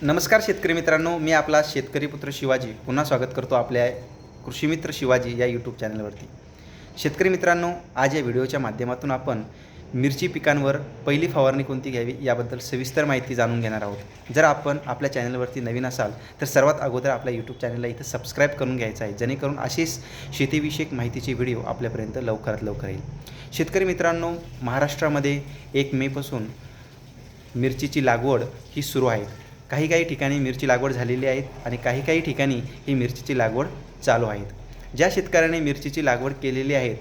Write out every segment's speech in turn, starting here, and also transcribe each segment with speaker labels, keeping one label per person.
Speaker 1: नमस्कार शेतकरी मित्रांनो, मी आपला शेतकरी पुत्र शिवाजी पुन्हा स्वागत करतो आपल्या कृषी मित्र शिवाजी या यूट्यूब चॅनलवरती। शेतकरी मित्रांनो, आज या व्हिडिओच्या माध्यमातून आपण मिरची पिकांवर पहिली फवारणी कोणती घ्यावी याबद्दल सविस्तर माहिती जाणून घेणार आहोत। जर आपण आपल्या चॅनलवरती नवीन असाल तर सर्वात अगोदर आपल्या यूट्यूब चॅनलला इथं सबस्क्राईब करून घ्यायचं आहे, जेणेकरून असेच शेतीविषयक माहितीचे व्हिडिओ आपल्यापर्यंत लवकरात लवकर येईल। शेतकरी मित्रांनो, महाराष्ट्रामध्ये 1 मेपासून मिरचीची लागवड ही सुरू आहे। काही ठिकाणी मिरची लागवड झालेली आहे आणि काही ठिकाणी ही मिरचीची लागवड चालू आहे। ज्या शेतकऱ्यांनी मिरचीची लागवड केलेली आहे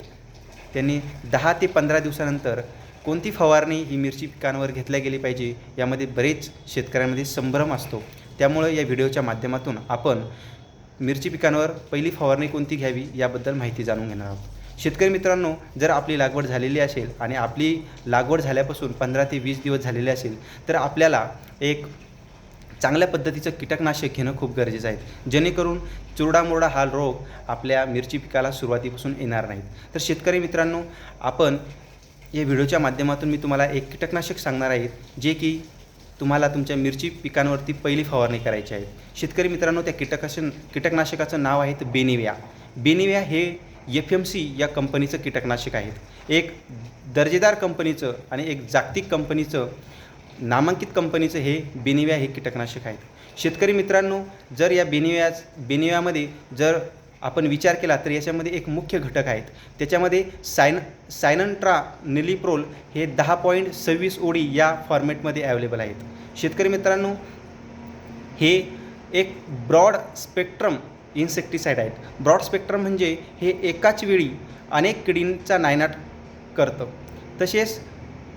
Speaker 1: त्यांनी 10 ते 15 दिवसानंतर कोणती फवारणी ही मिरची पिकांवर घेतल्या गेली पाहिजे यामध्ये बरेच शेतकऱ्यांमध्ये संभ्रम असतो। त्यामुळे या व्हिडिओच्या माध्यमातून आपण मिरची पिकांवर पहिली फवारणी कोणती घ्यावी याबद्दल माहिती जाणून घेणार आहोत। शेतकरी मित्रांनो, जर आपली लागवड झालेली असेल आणि आपली लागवड झाल्यापासून 15 ते 20 दिवस झालेले असेल तर आपल्याला एक चांगल्या पद्धतीचं कीटकनाशक घेणं खूप गरजेचं आहे, जेणेकरून चुरडामुरडा हा रोग आपल्या मिरची पिकाला सुरुवातीपासून येणार नाहीत। तर शेतकरी मित्रांनो, आपण या व्हिडिओच्या माध्यमातून मी तुम्हाला एक कीटकनाशक सांगणार आहे जे की तुम्हाला तुमच्या मिरची पिकांवरती पहिली फवारणी करायची आहे। शेतकरी मित्रांनो, त्या कीटकनाशकाचं नाव आहे बेनिविया। बेनिविया हे FMC या कंपनीचं कीटकनाशक आहे। एक दर्जेदार कंपनीचं आणि एक जागतिक कंपनीचं नामांकित कंपनीचं हे बेनिविया हे कीटकनाशक आहे। शेतकरी मित्रांनो, जर या बेनिवियामध्ये जर आपण विचार केला तर याच्यामध्ये एक मुख्य घटक आहेत। त्याच्यामध्ये सायनट्रानिलिप्रोल हे 10.26 OD या फॉर्मॅटमध्ये अवेलेबल आहेत। शेतकरी मित्रांनो, हे एक ब्रॉड स्पेक्ट्रम इन्सेक्टिसाइड आहेत। ब्रॉड स्पेक्ट्रम म्हणजे हे एकाच वेळी अनेक किडींचा नायनाट करतं, तसेच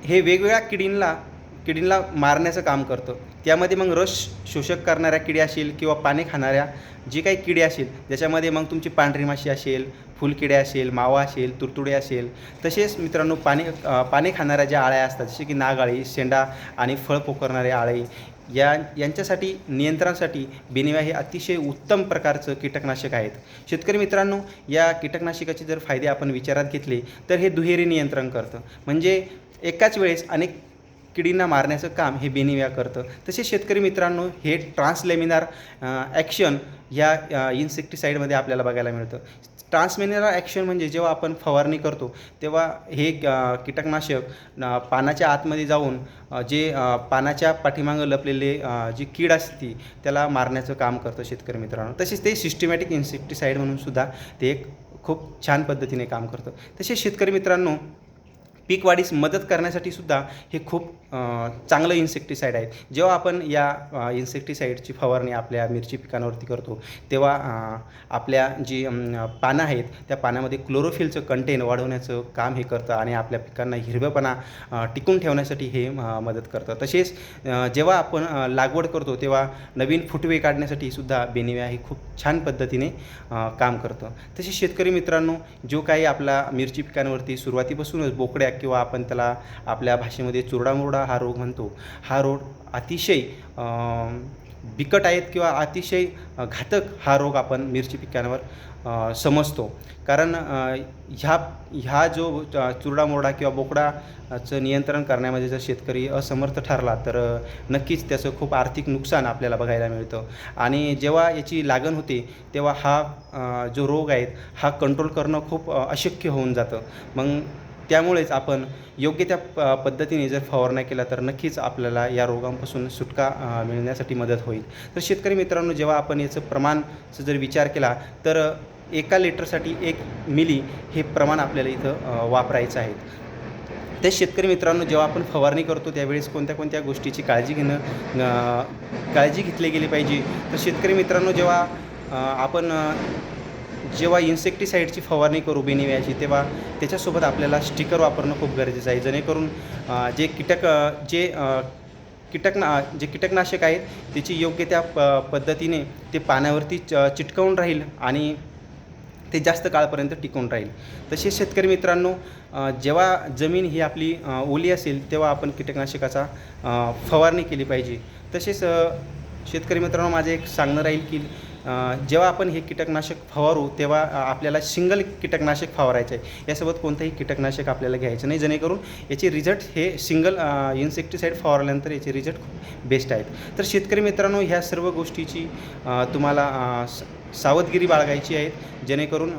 Speaker 1: हे वेगवेगळ्या किडींना मारण्याचं काम करतं। त्यामध्ये मग रस शोषक करणाऱ्या किडी असेल किंवा पाने खाणाऱ्या जे काही किडे असेल, ज्याच्यामध्ये मग तुमची पांढरी माशी असेल, फुलकिडे असेल, मावा असेल, तुरतुडे असेल, तसेच मित्रांनो पाने खाणाऱ्या ज्या आळ्या असतात जसे की नागाळी, शेंडा आणि फळ पोखरणारे आळे यांच्यासाठी नियंत्रणासाठी बेनिविया हे अतिशय उत्तम प्रकारचं कीटकनाशक आहेत। शेतकरी मित्रांनो, या कीटकनाशकाचे जर फायदे आपण विचारात घेतले तर हे दुहेरी नियंत्रण करतं, म्हणजे एकाच वेळेस अनेक किडींना मारण्याचं काम हे बेनिविया करतं। तसेच शेतकरी मित्रांनो, हे ट्रान्सलेमिनार ॲक्शन ह्या इन्सेक्टिसाईडमध्ये आपल्याला बघायला मिळतं। ट्रान्सलेमिनार ॲक्शन म्हणजे जेव्हा आपण फवारणी करतो तेव्हा हे कीटकनाशक पानाच्या आतमध्ये जाऊन जे पानाच्या पाठीमागं लपलेले जी कीड असते त्याला मारण्याचं काम करतं शेतकरी मित्रांनो। तसेच ते सिस्टमॅटिक इन्सेक्टिसाईड म्हणून सुद्धा ते एक खूप छान पद्धतीने काम करतं। तसेच शेतकरी मित्रांनो, पीक वाढीस मदत करण्यासाठी सुद्धा हे खूप चांगलं इन्सेक्टिसाईड आहे। जेव्हा आपण या इन्सेक्टिसाईडची फवारणी आपल्या मिरची पिकांवरती करतो तेव्हा आपल्या जी पानं आहेत त्या पानामध्ये क्लोरोफिलचं कंटेंट वाढवण्याचं काम हे करतं आणि आपल्या पिकांना हिरवेपणा टिकून ठेवण्यासाठी हे मदत करतं। तसेच जेव्हा आपण लागवड करतो तेव्हा नवीन फुटवे काढण्यासाठी सुद्धा बेनिविया हे खूप छान पद्धतीने काम करतं। तसेच शेतकरी मित्रांनो, जो काही आपला मिरची पिकांवरती सुरुवातीपासूनच बोकड्या किंवा आपण त्याला आपल्या भाषेमध्ये चुरडामुरडा हा रोग म्हणतो, हा रोग अतिशय बिकट आहेत किंवा अतिशय घातक हा रोग आपण मिरची पिकांवर समजतो। कारण ह्या जो चुरडामुरडा किंवा बोकडाचं नियंत्रण करण्यामध्ये जर शेतकरी असमर्थ ठरला तर नक्कीच त्याचं खूप आर्थिक नुकसान आपल्याला बघायला मिळतं आणि जेव्हा याची लागण होते तेव्हा हा जो रोग आहे हा कंट्रोल करणं खूप अशक्य होऊन जातं। मग त्यामुळेच आपण योग्य त्या पद्धतीने जर फवारण्या केला तर नक्कीच आपल्याला या रोगांपासून सुटका मिळण्यासाठी मदत होईल। तर शेतकरी मित्रांनो, जेव्हा आपण याचं प्रमाणचा जर विचार केला तर 1 लिटरसाठी 1 मिली हे प्रमाण आपल्याला इथं वापरायचं आहे। ते शेतकरी मित्रांनो, जेव्हा आपण फवारणी करतो त्यावेळेस कोणत्या गोष्टीची काळजी घेतली गेली पाहिजे। तर शेतकरी मित्रांनो, जेव्हा इन्सेक्टिसाईडची फवारणी करू बेनिवियाची तेव्हा त्याच्यासोबत आपल्याला स्टिकर वापरणं खूप गरजेचं आहे, जेणेकरून जे कीटकनाशक आहेत त्याची योग्य त्या पद्धतीने ते पाण्यावरती चिटकवून राहील आणि ते जास्त काळपर्यंत टिकून राहील। तसेच शेतकरी मित्रांनो, जेव्हा जमीन ही आपली ओली असेल तेव्हा आपण कीटकनाशकाचा फवारणी केली पाहिजे। तसेच शेतकरी मित्रांनो, माझे एक सांगणं राहील की जेव्हा आपण हे कीटकनाशक फवारू तेव्हा आपल्याला सिंगल कीटकनाशक फवारायचं आहे. यासोबत कोणतंही कीटकनाशक आपल्याला घ्यायचं नाही, जेणेकरून याचे रिझल्ट हे सिंगल इन्सेक्टिसाईड फवारल्यानंतर याचे रिझल्ट खूप बेस्ट आहेत. तर शेतकरी मित्रांनो, ह्या सर्व गोष्टीची तुम्हाला सावधगिरी बाळगायची आहे, जेणेकरून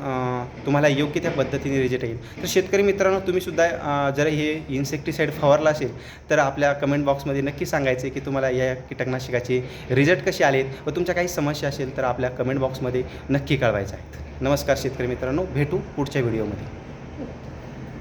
Speaker 1: तुम्हाला योग्य त्या पद्धतीने रिझल्ट येईल. तर शेतकरी मित्रांनो, तुम्हीसुद्धा जर हे इन्सेक्टिसाईड फवारला असेल तर आपल्या कमेंट बॉक्समध्ये नक्की सांगायचे की तुम्हाला या कीटकनाशकाचे रिझल्ट कसे आलेत व तुमच्या काही समस्या असेल तर आपल्या कमेंट बॉक्समध्ये नक्की कळवायचं आहेत. नमस्कार शेतकरी मित्रांनो, भेटू पुढच्या व्हिडिओमध्ये.